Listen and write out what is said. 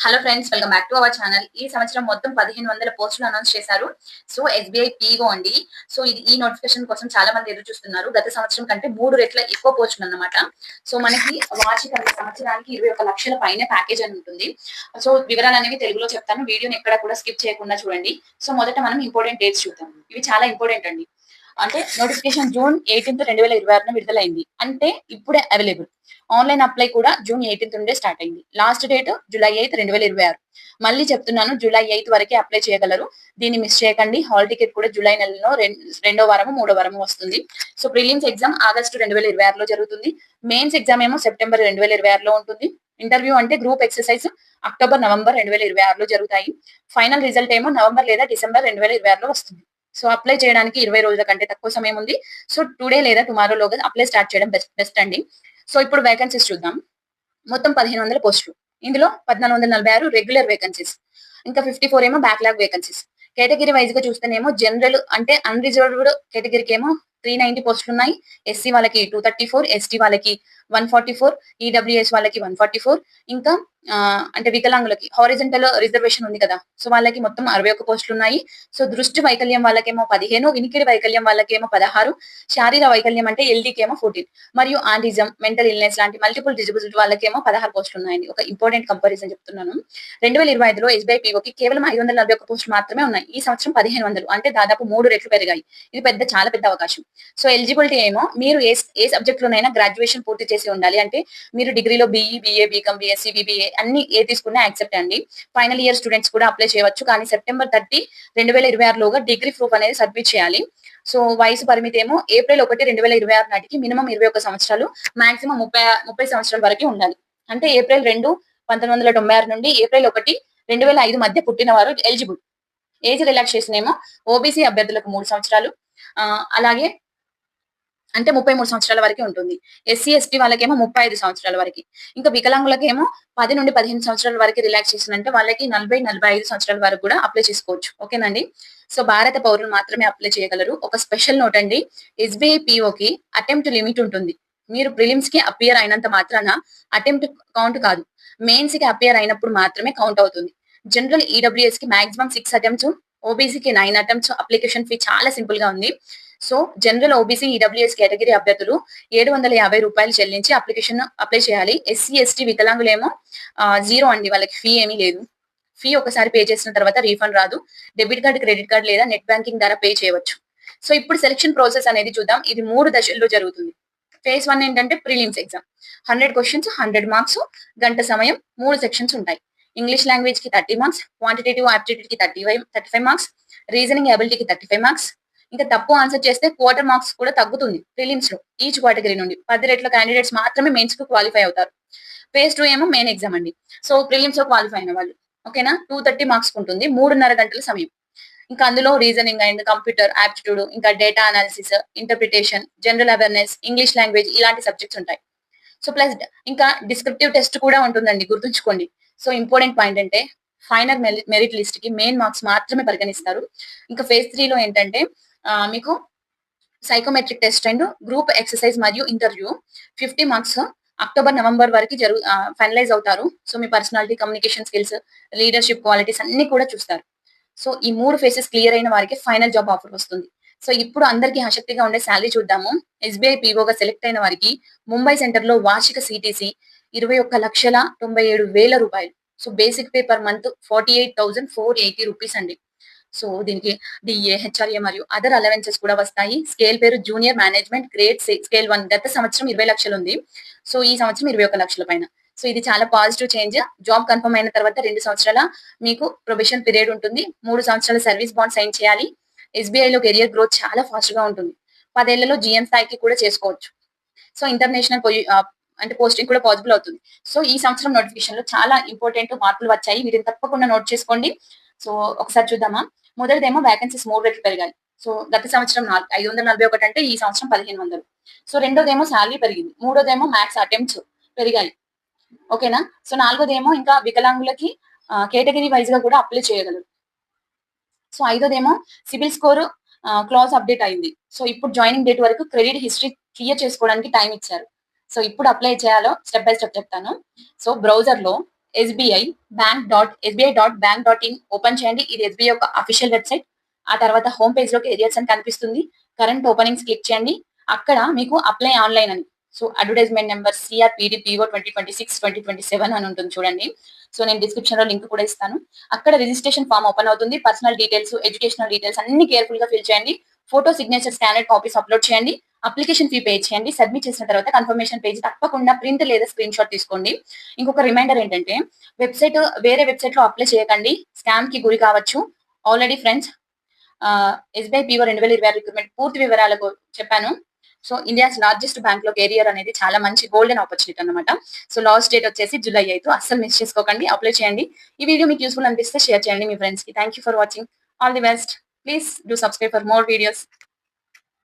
Hello friends, welcome back to our channel. ఈ సంవత్సరం మొత్తం 1500 పోస్టులు అనౌన్స్ చేశారు. సో ఎస్బీఐ పీఓ అండి. సో ఈ నోటిఫికేషన్ కోసం చాలా మంది ఎదురు చూస్తున్నారు. గత సంవత్సరం కంటే 3 రెట్ల ఎక్కువ పోస్టులు అన్నమాట. సో మనకి వార్షికంగా సంవత్సరానికి 21 లక్షల పైనే ప్యాకేజ్ అని ఉంటుంది. సో వివరాలు అనేవి తెలుగులో చెప్తాను. వీడియోని ఎక్కడ కూడా స్కిప్ చేయకుండా చూడండి. సో మొదట మనం ఇంపార్టెంట్ డేట్స్ చూద్దాం. ఇవి చాలా ఇంపార్టెంట్ అండి. అంటే నోటిఫికేషన్ జూన్ 18 2026 విడుదలైంది. అంటే ఇప్పుడే అవైలబుల్. ఆన్లైన్ అప్లై కూడా జూన్ 18 నుండే స్టార్ట్ అయింది. Last date July 8 2026. మళ్ళీ చెప్తున్నాను, జూలై 8 వరకే అప్లై చేయగలరు. దీన్ని మిస్ చేయకండి. హాల్ టికెట్ కూడా జూలై నెలలో రెండో వారము మూడో వారము వస్తుంది. సో ప్రిలిమ్స్ ఎగ్జామ్ ఆగస్టు 2026లో జరుగుతుంది. మెయిన్స్ ఎగ్జామ్ ఏమో సెప్టెంబర్ 2026లో ఉంటుంది. ఇంటర్వ్యూ అంటే గ్రూప్ ఎక్సర్సైజ్ అక్టోబర్ నవంబర్ 2026లో జరుగుతాయి. ఫైనల్ రిజల్ట్ ఏమో నవంబర్ లేదా డిసెంబర్ 2026లో వస్తుంది. సో అప్లై చేయడానికి 20 రోజుల కంటే తక్కువ సమయం ఉంది. సో టుడే లేదా టుమారోలోగా అప్లై స్టార్ట్ చేయడం బెస్ట్ అండి. సో ఇప్పుడు వేకెన్సీస్ చూద్దాం. మొత్తం 1500 పోస్టులు. ఇందులో 1446 రెగ్యులర్ వేకెన్సీస్, ఇంకా 54 ఏమో బ్యాక్లాగ్ వేకెన్సీస్. కేటగిరీ వైజ్ గా చూస్తేనేమో జనరల్ అంటే అన్రిజర్వ్డ్ కేటగిరీకి ఏమో 390 పోస్టులు ఉన్నాయి. ఎస్సీ వాళ్ళకి 234, ఎస్టీ వాళ్ళకి 144, ఈడబ్ల్యూఎస్ వాళ్ళకి 144, ఇంకా అంటే వికలాంగులకి హారిజంటల్ రిజర్వేషన్ ఉంది కదా, సో వాళ్ళకి మొత్తం 61 పోస్టులు ఉన్నాయి. సో దృష్టి వైకల్యం వాళ్ళకేమో 15, వినికిడి వైకల్యం వాళ్ళకేమో 16, శారీర వైకల్యం అంటే ఎల్డీకి ఏమో 14, మరియు ఆంటిజం, మెంటల్ ఇల్నెస్ లాంటి మల్టిపుల్ డిజబిలిటీ వాళ్ళకేమో 16 పోస్టులు ఉన్నాయండి. ఒక ఇంపార్టెంట్ కంపారిజన్ చెప్తున్నాను. 2025లో ఎస్బీఐ పీఓకి కేవలం 541 పోస్టులు మాత్రమే ఉన్నాయి. ఈ సంవత్సరం 1500, అంటే దాదాపు 3 రెట్లు పెరిగాయి. ఇది చాలా పెద్ద అవకాశం. సో ఎలిజిబిలిటీ ఏమో మీరు ఏ సబ్జెక్ట్ లోనైనా గ్రాడ్యుయేషన్ పూర్తి చేసి ఉండాలి. అంటే మీరు డిగ్రీలో BE, BA, BCom, BSc, BBA అన్ని ఏ తీసుకున్నా యాక్సెప్ట్ అండి. ఫైనల్ ఇయర్ స్టూడెంట్స్ కూడా అప్లై చేయవచ్చు. కానీ సెప్టెంబర్ 30 2026లోగా డిగ్రీ ప్రూఫ్ అనేది సబ్మిట్ చేయాలి. సో వయసు పరిమితి ఏమో ఏప్రిల్ 1 2026 నాటికి మినిమం 21 సంవత్సరాలు, మాక్సిమం 30 సంవత్సరాల వరకు ఉండాలి. అంటే ఏప్రిల్ 2 1996 నుండి ఏప్రిల్ 1 2005 మధ్య పుట్టిన వారు ఎలిజిబుల్. ఏజ్ రిలాక్సేషన్ ఏమో ఓబీసీ అభ్యర్థులకు 3 సంవత్సరాలు, అలాగే అంటే 33 సంవత్సరాల వరకు ఉంటుంది. ఎస్సీ ఎస్టీ వాళ్ళకేమో 35 సంవత్సరాల వరకు. ఇంకా వికలాంగులకేమో 10 నుండి 15 సంవత్సరాల వరకు రిలాక్సేషన్, అంటే వాళ్ళకి 40-45 సంవత్సరాల వరకు కూడా అప్లై చేసుకోవచ్చు. ఓకేనండి. సో భారత పౌరులు మాత్రమే అప్లై చేయగలరు. ఒక స్పెషల్ నోట్ అండి, ఎస్బీఐ పీఓకి అటెంప్ట్ లిమిట్ ఉంటుంది. మీరు ప్రిలిమ్స్ కి అపియర్ అయినంత మాత్రాన అటెంప్ట్ కౌంట్ కాదు. మెయిన్స్ కి అపియర్ అయినప్పుడు మాత్రమే కౌంట్ అవుతుంది. జనరల్ ఈడబ్ల్యూఎస్ కి మాక్సిమం 6 అటెంప్ట్స్, ఓబీసీకి 9 అటెంప్ట్స్. అప్లికేషన్ ఫీ చాలా సింపుల్ గా ఉంది. So general OBC EWS category అభ్యర్థులు 750 రూపాయలు చెల్లించి అప్లై చేయాలి. ఎస్సీ ఎస్టీ వికలాంగులేమో 0 అండి, వాళ్ళకి ఫీ ఏమీ లేదు. ఫీ ఒకసారి పే చేసిన తర్వాత రీఫండ్ రాదు. డెబిట్ కార్డ్, క్రెడిట్ కార్డ్ లేదా నెట్ బ్యాంకింగ్ ద్వారా పే చేయవచ్చు. సో ఇప్పుడు సెలక్షన్ ప్రాసెస్ అనేది చూద్దాం. ఇది 3 దశల్లో జరుగుతుంది. ఫేజ్ 1 ఏంటంటే ప్రిలిమ్స్ ఎగ్జామ్. 100 క్వశ్చన్స్, 100 మార్క్స్, గంట సమయం, 3 సెక్షన్స్ ఉంటాయి. ఇంగ్లీష్ లాంగ్వేజ్ కి 30 మార్క్స్, క్వాంటిటేటివ్ ఆప్టిట్యూడ్ కి 35 మార్క్స్, రీజనింగ్ అబిలిటీకి 35 మార్క్స్. ఇంకా తప్పు ఆన్సర్ చేస్తే క్వార్టర్ మార్క్స్ కూడా తగ్గుతుంది ప్రిలిమ్స్ లో. ఈచ్ కేటగిరీ నుండి 10 రెట్ల క్యాండిడేట్స్ మాత్రమే మెయిన్స్ కు క్వాలిఫై అవుతారు. ఫేజ్ 2 ఏమో మెయిన్ ఎగ్జామ్ అండి. సో ప్రిలిమ్స్ లో క్వాలిఫై అయిన వాళ్ళు, ఓకేనా, 230 మార్క్స్ ఉంటుంది, 3.5 గంటల సమయం. ఇంకా అందులో రీజనింగ్ అండ్ కంప్యూటర్ ఆప్టిట్యూడ్, ఇంకా data analysis, interpretation, general awareness, English language ఇలాంటి సబ్జెక్ట్స్ ఉంటాయి. సో ప్లస్ ఇంకా డిస్క్రిప్టివ్ టెస్ట్ కూడా ఉంటుందండి, గుర్తుంచుకోండి. సో ఇంపార్టెంట్ పాయింట్ అంటే ఫైనల్ మెరిట్ లిస్ట్ కి మెయిన్ మార్క్స్ మాత్రమే పరిగణిస్తారు. ఇంకా ఫేజ్ 3 లో ఏంటంటే మీకు psychometric test and group exercise మరియు ఇంటర్వ్యూ 50 మార్క్స్ అక్టోబర్ నవంబర్ వరకు ఫైనలైజ్ అవుతారు. సో మీ personality, communication skills, leadership qualities అన్ని కూడా చూస్తారు. సో ఈ 3 ఫేసెస్ క్లియర్ అయిన వారికి ఫైనల్ జాబ్ ఆఫర్ వస్తుంది. సో ఇప్పుడు అందరికీ ఆసక్తిగా ఉండే శాలరీ చూద్దాము. ఎస్బీఐ పీఓగా సెలెక్ట్ అయిన వారికి ముంబై సెంటర్ లో వార్షిక సిటీసీ 21,97,000 రూపాయలు. So basic pay per month 48,480 rupees అండి. సో దీనికి డిఏ, హెచ్ఆర్ఏ మరియు అదర్ అలవెన్సెస్ కూడా వస్తాయి. స్కేల్ పేరు జూనియర్ మేనేజ్మెంట్ గ్రేడ్ స్కేల్ 1. గత సంవత్సరం 20 లక్షలు ఉంది. సో ఈ సంవత్సరం 21 లక్షల పైన. సో ఇది చాలా పాజిటివ్ చేంజ్. జాబ్ కన్ఫర్మ్ అయిన తర్వాత 2 సంవత్సరాల మీకు ప్రొబేషన్ పీరియడ్ ఉంటుంది. 3 సంవత్సరాల సర్వీస్ బాండ్ సైన్ చేయాలి. ఎస్బీఐ లో కెరియర్ గ్రోత్ చాలా ఫాస్ట్ గా ఉంటుంది. 10 ఏళ్లలో జీఎం స్థాయికి కూడా చేసుకోవచ్చు. సో ఇంటర్నేషనల్ అంటే పోస్టింగ్ కూడా పాసిబుల్ అవుతుంది. సో ఈ సంవత్సరం నోటిఫికేషన్ లో చాలా ఇంపార్టెంట్ మార్పులు వచ్చాయి. వీటిని తప్పకుండా నోట్ చేసుకోండి. సో ఒకసారి చూద్దామా. మొదటిదేమో వేకెన్సీస్ 3 రెట్లు పెరిగాయి. సో గత సంవత్సరం 541 అంటే ఈ సంవత్సరం 1500. సో రెండోదేమో శాలరీ పెరిగింది. మూడోదేమో మ్యాథ్స్ అటెంప్ట్స్ పెరిగాయి. ఓకేనా. సో నాలుగోదేమో ఇంకా వికలాంగులకి కేటగిరీ వైజ్ గా కూడా అప్లై చేయగలరు. సో ఐదోదేమో సిబిల్ స్కోర్ క్లాస్ అప్డేట్ అయింది. సో ఇప్పుడు జాయినింగ్ డేట్ వరకు క్రెడిట్ హిస్టరీ క్లియర్ చేసుకోవడానికి టైం ఇచ్చారు. సో ఇప్పుడు అప్లై చేయాలో స్టెప్ బై స్టెప్ చెప్తాను. సో బ్రౌజర్ లో sbi.bank.in ఓపెన్ చేయండి. ఇది ఎస్బీఐ యొక్క అఫీషియల్ వెబ్సైట్. ఆ తర్వాత హోమ్ పేజ్ లో కెరియర్స్ అని కనిపిస్తుంది. కరెంట్ ఓపెనింగ్స్ క్లిక్ చేయండి. అక్కడ మీకు అప్లై ఆన్లైన్ అని, సో అడ్వర్టైజ్మెంట్ నెంబర్ సిఆర్పిడిపిఓ 2026-2027 అని ఉంటుంది చూడండి. సో నేను డిస్క్రిప్షన్ లో లింక్ కూడా ఇస్తాను. అక్కడ రిజిస్ట్రేషన్ ఫామ్ ఓపెన్ అవుతుంది. పర్సనల్ డీటెయిల్స్, ఎడ్యుకేషనల్ డీటెయిల్స్ అన్ని కేర్ఫుల్ గా ఫిల్ చేయండి. ఫోటో, సిగ్నేచర్, స్కానర్డ్ కాపీస్ అప్లోడ్ చేయండి. అప్లికేషన్ ఫీ పే చేయండి. సబ్మిట్ చేసిన తర్వాత కన్ఫర్మేషన్ పేజ్ తప్పకుండా ప్రింట్ లేదా స్క్రీన్ షాట్ తీసుకోండి. ఇంకొక రిమైండర్ ఏంటంటే, వేరే వెబ్సైట్ లో అప్లై చేయకండి, స్కామ్ కి గురి కావచ్చు. Already friends, SBI PO 2026 recruitment పూర్తి వివరాలకు చెప్పాను. సో ఇండియాస్ లార్జెస్ట్ బ్యాంక్ లో కెరియర్ అనేది చాలా మంచి గోల్డెన్ ఆపర్చునిటీ అనమాట. సో లాస్ట్ డేట్ వచ్చేసి జూలై 5. అస్సలు మిస్ చేసుకోకండి, అప్లై చేయండి. ఈ వీడియో మీకు యూస్ఫుల్ అనిపిస్తే షేర్ చేయండి మీ ఫ్రెండ్స్ కి. Thank you for watching. All the best. Please do subscribe for more videos.